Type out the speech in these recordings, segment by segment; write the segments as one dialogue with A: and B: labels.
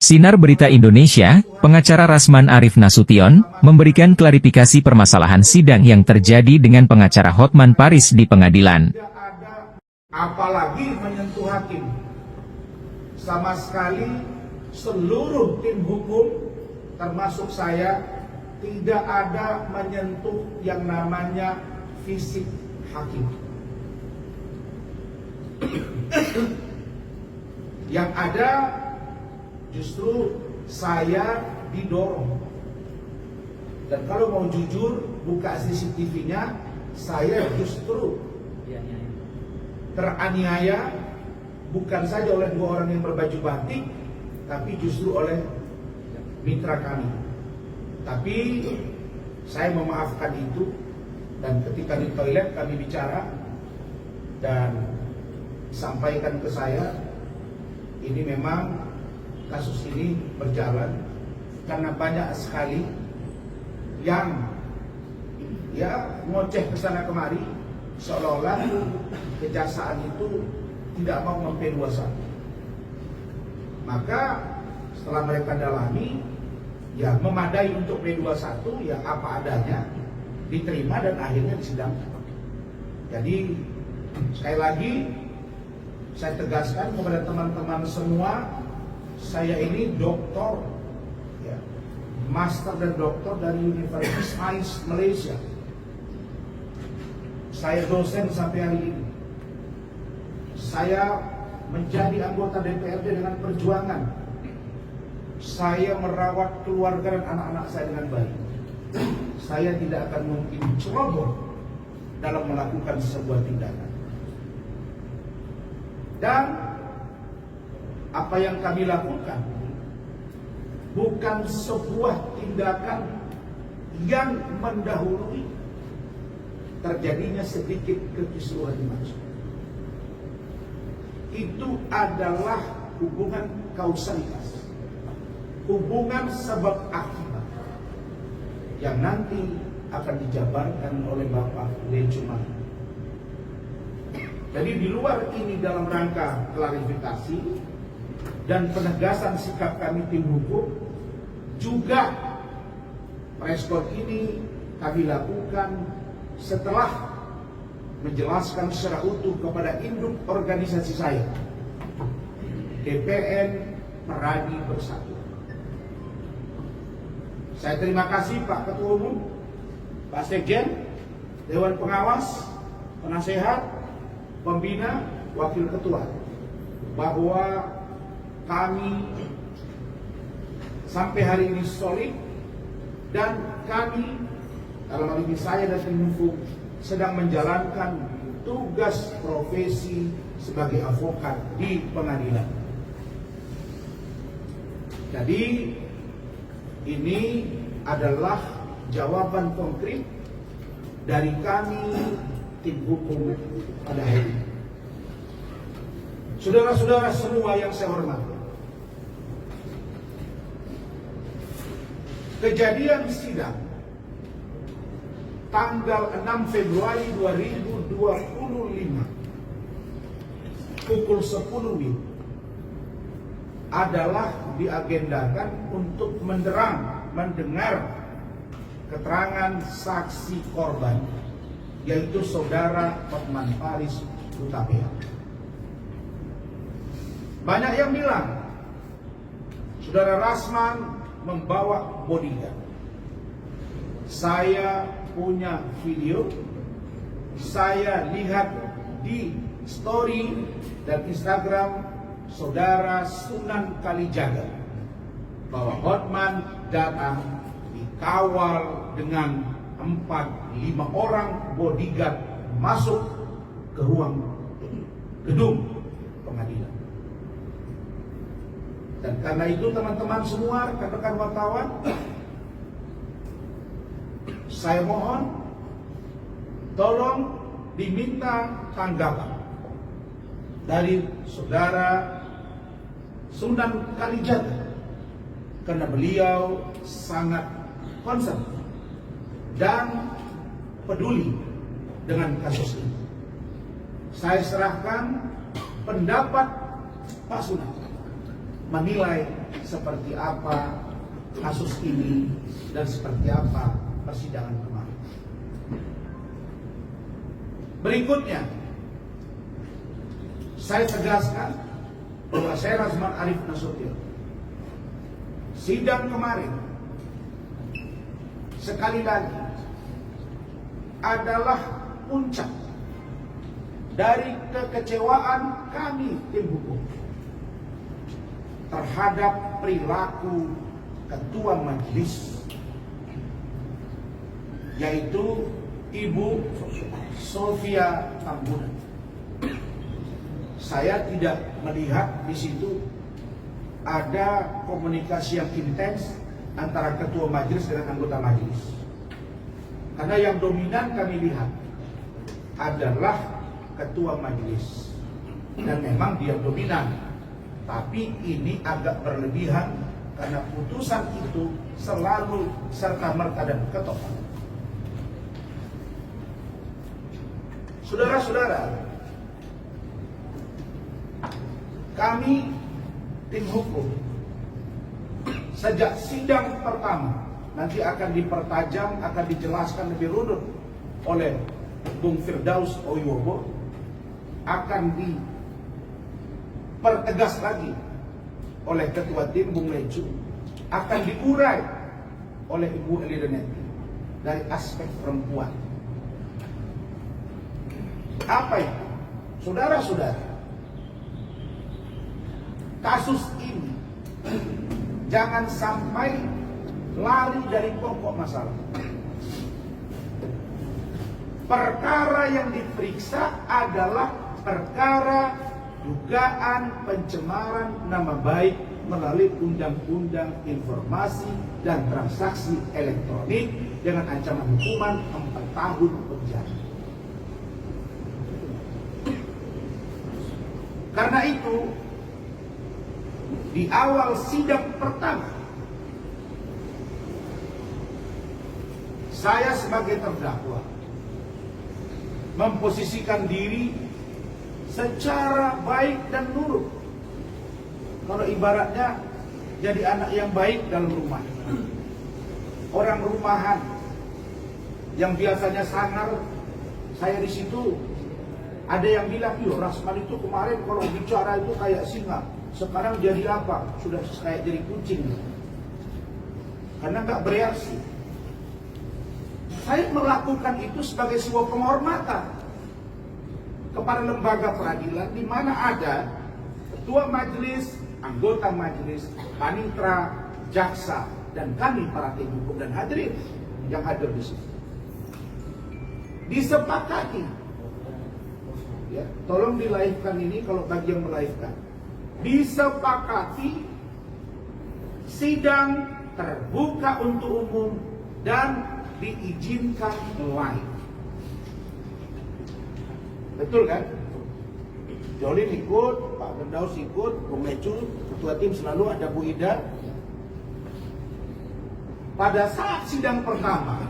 A: Sinar Berita Indonesia, pengacara Rasman Arif Nasution, memberikan klarifikasi permasalahan sidang yang terjadi dengan pengacara Hotman Paris di pengadilan.
B: Tidak ada apalagi menyentuh hakim. Sama sekali seluruh tim hukum, termasuk saya, tidak ada menyentuh yang namanya fisik hakim. Yang ada justru saya didorong. Dan kalau mau jujur, buka CCTV-nya, saya justru teraniaya bukan saja oleh dua orang yang berbaju batik, tapi justru oleh mitra kami. Tapi saya memaafkan itu, dan ketika di toilet kami bicara dan sampaikan ke saya, ini memang kasus ini berjalan karena banyak sekali yang ngoceh kesana kemari, seolah-olah kejaksaan itu tidak mau P21. Maka setelah mereka dalami, memadai untuk P21, apa adanya, diterima dan akhirnya disidangkan. Jadi sekali lagi saya tegaskan kepada teman-teman semua, saya ini doktor, master dan doktor dari Universitas Ais Malaysia. Saya dosen sampai hari ini. Saya menjadi anggota DPRD dengan perjuangan. Saya merawat keluarga dan anak-anak saya dengan baik. Saya tidak akan mungkin ceroboh dalam melakukan sebuah tindakan. Dan apa yang kami lakukan bukan sebuah tindakan yang mendahului terjadinya sedikit kekisruhan dimaksud. Itu adalah hubungan kausalitas, hubungan sebab akibat yang nanti akan dijabarkan oleh Bapak Lecuman. Jadi di luar ini dalam rangka klarifikasi dan penegasan sikap kami tim hukum, juga preskon ini kami lakukan setelah menjelaskan secara utuh kepada induk organisasi saya, DPN Peradi Bersatu. Saya terima kasih Pak Ketua Umum, Pak Sekjen, Dewan Pengawas, Penasehat, Pembina, Wakil Ketua, bahwa kami sampai hari ini solid, dan kami, dalam hal ini saya dan tim hukum, sedang menjalankan tugas profesi sebagai advokat di pengadilan. Jadi ini adalah jawaban konkret dari kami tim hukum pada hari ini. Saudara-saudara semua yang saya hormati, kejadian sidang tanggal 6 Februari 2025 pukul 10 WIB adalah diagendakan untuk mendengar keterangan saksi korban, yaitu saudara Hotman Paris Hutapea. Banyak yang bilang saudara Rasman membawa bodyguard. Saya punya video, saya lihat di story dan Instagram saudara Sunan Kalijaga bahwa Hotman datang dikawal dengan 4-5 orang bodyguard masuk ke ruang gedung pengadilan. Dan karena itu teman-teman semua, rekan-rekan wartawan, saya mohon tolong diminta tanggapan dari saudara Sunan Kalijaga, karena beliau sangat concern dan peduli dengan kasus ini. Saya serahkan pendapat Pak Sunan menilai seperti apa kasus ini dan seperti apa persidangan kemarin. Berikutnya, saya tegaskan bahwa saya Rasman Arif Nasution, sidang kemarin sekali lagi adalah puncak dari kekecewaan kami tim hukum terhadap perilaku ketua majelis, yaitu Ibu Sofia Tambunan. Saya tidak melihat di situ ada komunikasi yang intens antara ketua majelis dengan anggota majelis. Karena yang dominan kami lihat adalah ketua majelis, dan memang dia dominan. Tapi ini agak berlebihan karena putusan itu selalu serta-merta dan ketoprak. Saudara-saudara, kami tim hukum sejak sidang pertama, nanti akan dipertajam, akan dijelaskan lebih runut oleh Bung Firdaus Oyobo, akan dipertegas lagi oleh Ketua Tim Bung Lecu, akan diurai oleh Ibu Elidaneti dari aspek perempuan. Apa itu? Saudara-saudara, kasus ini jangan sampai lari dari pokok masalah. Perkara yang diperiksa adalah perkara dugaan pencemaran nama baik melalui Undang-Undang Informasi dan Transaksi Elektronik dengan ancaman hukuman 4 tahun penjara. Karena itu, di awal sidang pertama, saya sebagai terdakwa memposisikan diri secara baik dan nurut. Kalau ibaratnya jadi anak yang baik dalam rumah, orang rumahan yang biasanya sangar, saya di situ. Ada yang bilang, "Yo, Rasman itu kemarin kalau bicara itu kayak singa, sekarang jadi apa? Sudah kayak jadi kucing." Karena nggak bereaksi. Saya melakukan itu sebagai sebuah penghormatan kepada lembaga peradilan di mana ada ketua majelis, anggota majelis, panitra, jaksa, dan kami para tim hukum dan hadirin yang hadir di sini. Disepakati. Ya, tolong di-live-kan ini kalau bagi yang melaivekan. Disepakati sidang terbuka untuk umum dan diizinkan live. Betul kan? Jolin ikut, Pak Firdaus ikut, Bung Lecu, ketua tim selalu ada Bu Ida. Pada saat sidang pertama,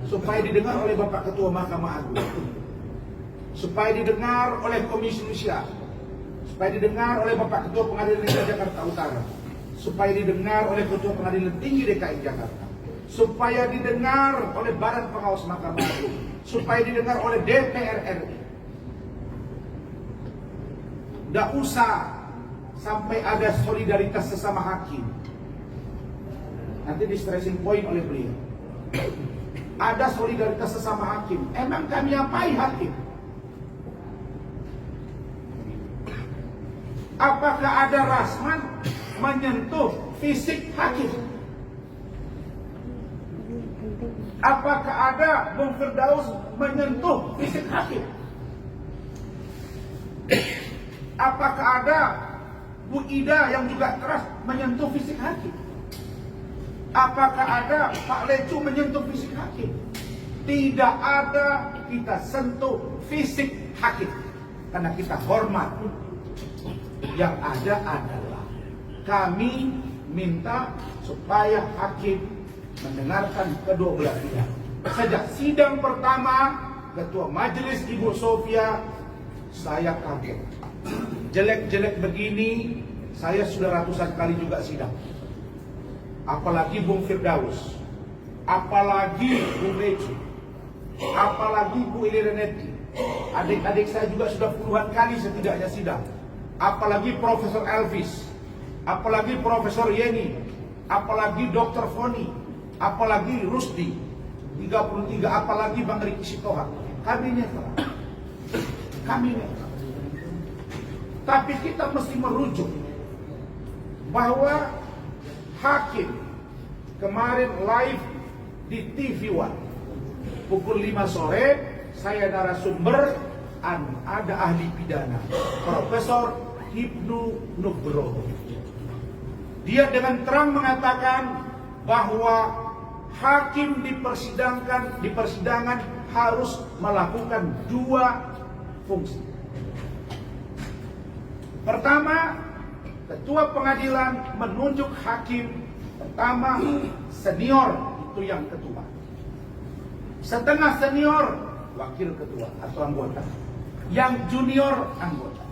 B: supaya didengar oleh Bapak Ketua Mahkamah Agung, supaya didengar oleh Komisi Yudisial, supaya didengar oleh Bapak Ketua Pengadilan Negeri Jakarta Utara, supaya didengar oleh Ketua Pengadilan Tinggi DKI Jakarta, supaya didengar oleh Badan Pengawas Mahkamah Agung, supaya didengar oleh DPR RI. Tidak usah sampai ada solidaritas sesama hakim. Nanti di stressing point oleh beliau. Ada solidaritas sesama hakim. Emang kami apai hakim? Apakah ada Rasman menyentuh fisik hakim? Apakah ada Bung Firdaus menyentuh fisik hakim? Apakah ada Bu Ida yang juga keras menyentuh fisik hakim? Apakah ada Pak Lecu menyentuh fisik hakim? Tidak ada, kita sentuh fisik hakim karena kita hormat. Yang ada adalah kami minta supaya hakim mendengarkan kedua belah pihak. Sejak sidang pertama Ketua Majelis Ibu Sofia, saya kaget. Jelek-jelek begini saya sudah ratusan kali juga sidang. apalagi Bung Firdaus, apalagi Bung Reci, apalagi Bu Ilirenetti. Adik-adik saya juga sudah puluhan kali setidaknya sidang. Apalagi Profesor Elvis, apalagi Profesor Yeni, apalagi Dr. Foni, apalagi Rusdi 33, apalagi Bang Riki Sitohang. Kami netral. Kami netral. Tapi kita mesti merujuk bahwa hakim kemarin live di TV One pukul 5 sore, saya narasumber ada ahli pidana Profesor Hipnu Nugroho. Dia dengan terang mengatakan bahwa hakim di persidangan harus melakukan dua fungsi. Pertama, ketua pengadilan menunjuk hakim pertama senior, itu yang ketua. Setengah senior, wakil ketua atau anggota. Yang junior, anggota.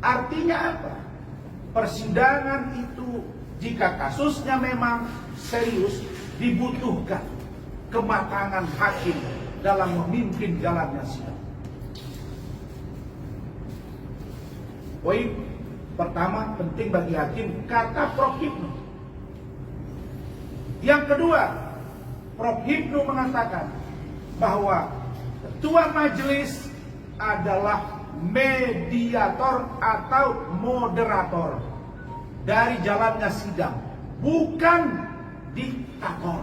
B: Artinya apa? Persidangan itu jika kasusnya memang serius, dibutuhkan kematangan hakim dalam memimpin jalannya sidang. Poin pertama penting bagi hakim, kata Prof. Hipnu. Yang kedua, Prof. Hipnu mengatakan bahwa ketua majelis adalah mediator atau moderator dari jalannya sidang, bukan diktator.